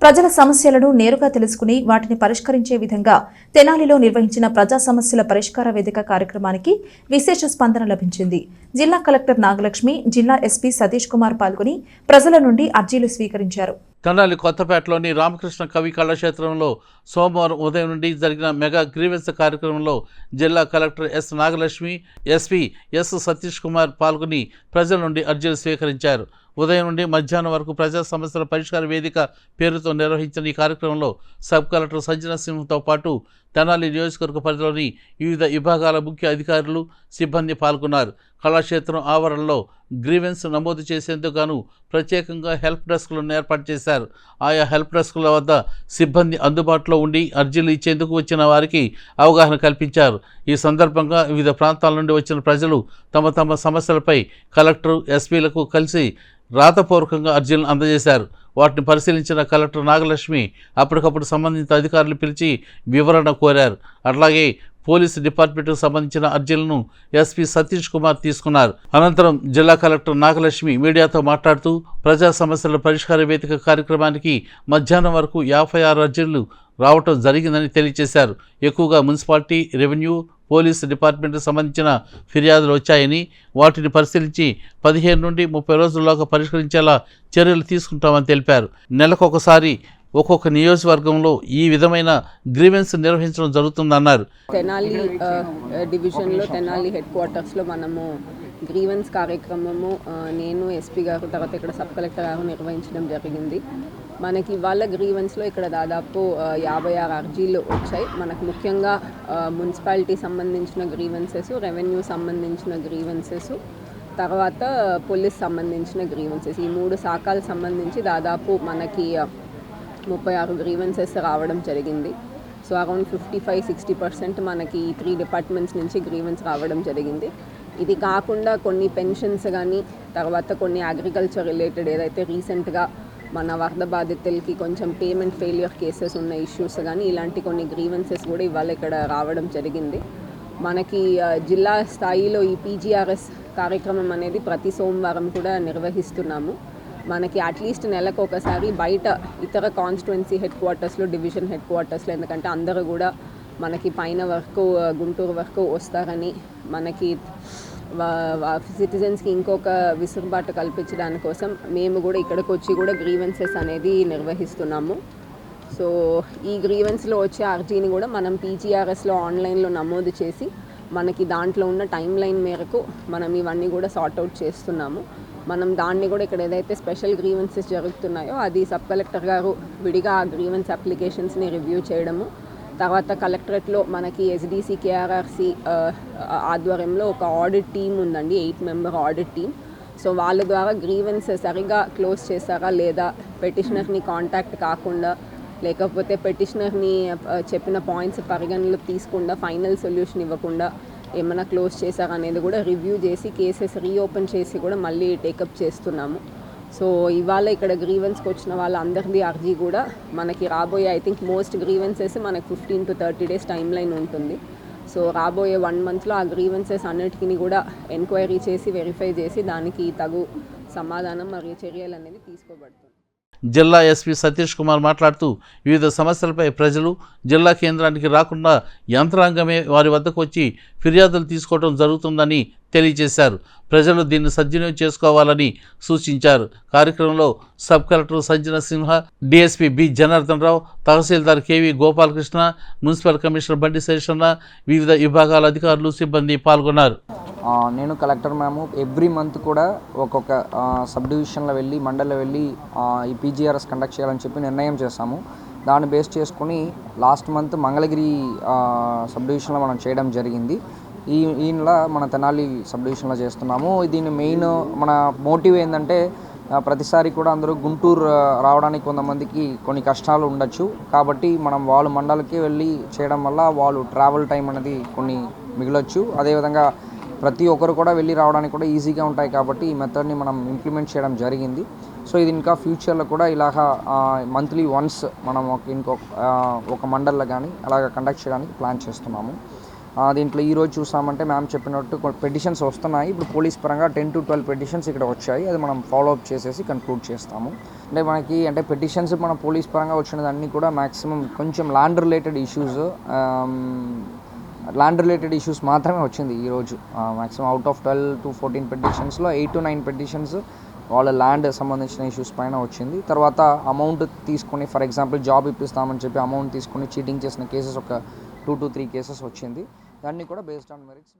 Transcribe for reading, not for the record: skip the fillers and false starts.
ప్రజల సమస్యలను నేరుగా తెలుసుకుని వాటిని పరిష్కరించే విధంగా తెనాలిలో నిర్వహించిన ప్రజా సమస్యల పరిష్కార వేదిక కార్యక్రమానికి విశేష స్పందన లభించింది. జిల్లా కలెక్టర్ నాగలక్ష్మి, జిల్లా ఎస్పీ సతీష్ కుమార్ పాల్గొని ప్రజల నుండి అర్జీలు స్వీకరించారు. తెనాలి కొత్తపేటలోని రామకృష్ణ కవి కళాక్షేత్రంలో సోమవారం ఉదయం నుండి జరిగిన మెగా గ్రీవెన్స్ కార్యక్రమంలో జిల్లా collector S Nagalakshmi, SP yes Satish Kumar పాల్గొని ప్రజల నుండి అర్జీలు స్వీకరించారు. ఉదయం నుండి మధ్యాహ్నం వరకు ప్రజా సమస్యల పరిష్కార వేదిక పేరుతో నిర్వహించిన ఈ కార్యక్రమంలో సబ్ కలెక్టర్ సంజనా సింహ్తో పాటు తెనాలి నియోజకవర్గ పరిధిలోని వివిధ విభాగాల ముఖ్య అధికారులు, సిబ్బంది పాల్గొన్నారు. కళాక్షేత్రం ఆవరణలో గ్రీవెన్స్ నమోదు చేసేందుకు గాను ప్రత్యేకంగా హెల్ప్ డెస్క్లను ఏర్పాటు చేశారు. ఆయా హెల్ప్ డెస్క్ల వద్ద సిబ్బంది అందుబాటులో ఉండి అర్జీలు ఇచ్చేందుకు వచ్చిన వారికి అవగాహన కల్పించారు. ఈ సందర్భంగా వివిధ ప్రాంతాల నుండి వచ్చిన ప్రజలు తమ తమ సమస్యలపై కలెక్టర్, ఎస్పీలకు కలిసి రాతపూర్వకంగా అర్జీలను అందజేశారు. వాటిని పరిశీలించిన కలెక్టర్ నాగలక్ష్మి అప్పటికప్పుడు సంబంధిత అధికారులు పిలిచి వివరణ కోరారు. అట్లాగే పోలీసు డిపార్ట్మెంట్కు సంబంధించిన అర్జీలను ఎస్పీ సతీష్ కుమార్ తీసుకున్నారు. అనంతరం జిల్లా కలెక్టర్ నాగలక్ష్మి మీడియాతో మాట్లాడుతూ ప్రజా సమస్యల పరిష్కార వేదిక కార్యక్రమానికి మధ్యాహ్నం వరకు 56 అర్జీలు రావటం జరిగిందని తెలియజేశారు. ఎక్కువగా మున్సిపాలిటీ, రెవెన్యూ, పోలీసు డిపార్ట్మెంట్కి సంబంధించిన ఫిర్యాదులు వచ్చాయని వాటిని పరిశీలించి 15 నుండి 30 రోజుల్లోగా పరిష్కరించేలా చర్యలు తీసుకుంటామని తెలిపారు. నెలకొకసారి ఒక్కొక్క నియోజకవర్గంలో ఈ విధమైన గ్రీవెన్స్ నిర్వహించడం జరుగుతుందన్నారు. తెనాలి డివిజన్లో తెనాలి హెడ్ క్వార్టర్స్లో మనము గ్రీవెన్స్ కార్యక్రమము నేను, ఎస్పీ గారు, తర్వాత ఇక్కడ సబ్ కలెక్టర్ గారు నిర్వహించడం జరిగింది. మనకి ఇవాళ గ్రీవెన్స్లో ఇక్కడ దాదాపు 56 అర్జీలు వచ్చాయి. మనకు ముఖ్యంగా మున్సిపాలిటీ సంబంధించిన గ్రీవెన్సెస్, రెవెన్యూ సంబంధించిన గ్రీవెన్సెస్, తర్వాత పోలీస్ సంబంధించిన గ్రీవెన్సెస్, ఈ 3 శాఖలకు సంబంధించి దాదాపు మనకి 36 గ్రీవెన్సెస్ రావడం జరిగింది. సో అరౌండ్ 55-60% మనకి 3 డిపార్ట్మెంట్స్ నుంచి గ్రీవెన్స్ రావడం జరిగింది. ఇది కాకుండా కొన్ని పెన్షన్స్ కానీ, తర్వాత కొన్ని అగ్రికల్చర్ రిలేటెడ్ ఏదైతే రీసెంట్గా మన వరద బాధితులకి కొంచెం పేమెంట్ ఫెయిల్యూర్ కేసెస్ ఉన్న ఇష్యూస్ కానీ, ఇలాంటి కొన్ని గ్రీవెన్సెస్ కూడా ఇవాళ ఇక్కడ రావడం జరిగింది. మనకి జిల్లా స్థాయిలో ఈ పీజీఆర్ఎస్ కార్యక్రమం అనేది ప్రతి సోమవారం కూడా నిర్వహిస్తున్నాము. మనకి అట్లీస్ట్ నెలకు ఒకసారి బయట ఇతర కాన్స్టిట్యుయెన్సీ హెడ్ క్వార్టర్స్లో, డివిజన్ హెడ్ క్వార్టర్స్లో, ఎందుకంటే అందరూ కూడా మనకి పైన వరకు గుంటూరు వరకు వస్తారని మనకి సిటిజన్స్కి ఇంకొక విసులుబాటు కల్పించడానికి కోసం మేము కూడా ఇక్కడికి వచ్చి కూడా గ్రీవెన్సెస్ అనేది నిర్వహిస్తున్నాము. సో ఈ గ్రీవెన్స్లో వచ్చే అర్జీని కూడా మనం పీజీఆర్ఎస్లో ఆన్లైన్లో నమోదు చేసి మనకి దాంట్లో ఉన్న టైం లైన్ మేరకు మనం ఇవన్నీ కూడా సార్ట్అవుట్ చేస్తున్నాము. మనం దాన్ని కూడా ఇక్కడ ఏదైతే స్పెషల్ గ్రీవెన్సెస్ జరుగుతున్నాయో అది సబ్ కలెక్టర్ గారు విడిగా ఆ గ్రీవెన్స్ అప్లికేషన్స్ని రివ్యూ చేయడము, తర్వాత కలెక్టరేట్లో మనకి ఎస్డిసి కేఆర్ఆర్సి ఆధ్వర్యంలో ఒక ఆడిట్ టీమ్ ఉందండి, 8 మెంబర్ ఆడిట్ టీమ్. సో వాళ్ళ ద్వారా గ్రీవెన్స్ సరిగా క్లోజ్ చేస్తారా లేదా, పెటిషనర్ని కాంటాక్ట్ కాకుండా, లేకపోతే పెటిషనర్ని చెప్పిన పాయింట్స్ పరిగణలో తీసుకుండా ఫైనల్ సొల్యూషన్ ఇవ్వకుండా ఏమైనా క్లోజ్ చేశారా అనేది కూడా రివ్యూ చేసి కేసెస్ రీఓపెన్ చేసి కూడా మళ్ళీ టేకప్ చేస్తున్నాము. సో ఇవాళ ఇక్కడ గ్రీవెన్స్కి వచ్చిన వాళ్ళందరిది అర్జీ కూడా మనకి రాబోయే ఐ థింక్ మోస్ట్ గ్రీవెన్సెస్ మనకి 15 to 30 days టైం లైన్ ఉంటుంది. సో రాబోయే 1 monthలో ఆ గ్రీవెన్సెస్ అన్నిటికీ కూడా ఎంక్వైరీ చేసి వెరిఫై చేసి దానికి తగు సమాధానం మరియు చర్యలు అనేది తీసుకోబడుతుంది. జిల్లా ఎస్పీ సతీష్ కుమార్ మాట్లాడుతూ వివిధ సమస్యలపై ప్రజలు జిల్లా కేంద్రానికి రాకుండా యంత్రాంగమే వారి వద్దకు వచ్చి ఫిర్యాదులు తీసుకోవడం జరుగుతుందని తెలియజేశారు. ప్రజలు దీన్ని సద్వినియోగం చేసుకోవాలని సూచించారు. కార్యక్రమంలో సబ్ కలెక్టర్ సంజనా సింహ, డిఎస్పీ బి జనార్దన్ రావు, తహసీల్దార్ కేవి గోపాలకృష్ణ, మున్సిపల్ కమిషనర్ బండి శేషన్న, వివిధ విభాగాల అధికారులు, సిబ్బంది పాల్గొన్నారు. నేను కలెక్టర్ మ్యాము ఎవ్రీ మంత్ కూడా ఒక్కొక్క సబ్ డివిజన్లో వెళ్ళి, మండల్లో వెళ్ళి ఈ పీజీఆర్ఎస్ కండక్ట్ చేయాలని చెప్పి నిర్ణయం చేశాము. దాన్ని బేస్ చేసుకుని లాస్ట్ మంత్ మంగళగిరి సబ్ డివిజన్లో మనం చేయడం జరిగింది. ఈయనలా మన తెనాలి సబ్ డివిజన్లో చేస్తున్నాము. దీని మెయిన్ మన మోటివ్ ఏంటంటే ప్రతిసారి కూడా అందరూ గుంటూరు రావడానికి కొంతమందికి కొన్ని కష్టాలు ఉండొచ్చు. కాబట్టి మనం వాళ్ళు మండలకి వెళ్ళి చేయడం వల్ల వాళ్ళు ట్రావెల్ టైం అనేది కొన్ని మిగలొచ్చు. అదేవిధంగా ప్రతి ఒక్కరు కూడా వెళ్ళి రావడానికి కూడా ఈజీగా ఉంటాయి. కాబట్టి ఈ మెథడ్ని మనం ఇంప్లిమెంట్ చేయడం జరిగింది. సో ఇది ఇంకా ఫ్యూచర్లో కూడా ఇలాగా మంత్లీ వన్స్ మనం ఒక మండల్లో కానీ అలాగ కండక్ట్ చేయడానికి ప్లాన్ చేస్తున్నాము. దీంట్లో ఈరోజు చూసామంటే మ్యామ్ చెప్పినట్టు పెటిషన్స్ వస్తున్నాయి. ఇప్పుడు పోలీస్ పరంగా 10 to 12 పెటిషన్స్ ఇక్కడ వచ్చాయి. అది మనం ఫాలో అప్ చేసేసి కన్క్లూడ్ చేస్తాము. అంటే మనకి పెటిషన్స్ మన పోలీస్ పరంగా వచ్చినదన్నీ కూడా మ్యాక్సిమం కొంచెం ల్యాండ్ రిలేటెడ్ ఇష్యూస్ మాత్రమే వచ్చింది ఈరోజు. Maximum out of 12 to 14 పెటిషన్స్లో 8 to 9 petitions వాళ్ళ ల్యాండ్ సంబంధించిన ఇష్యూస్ పైన వచ్చింది. తర్వాత అమౌంట్ తీసుకొని, ఫర్ ఎగ్జాంపుల్ జాబ్ ఇప్పిస్తామని చెప్పి అమౌంట్ తీసుకొని చీటింగ్ చేసిన కేసెస్ ఒక 2 to 3 కేసెస్ వచ్చింది. దాన్ని కూడా బేస్డ్ ఆన్ మెరిట్స్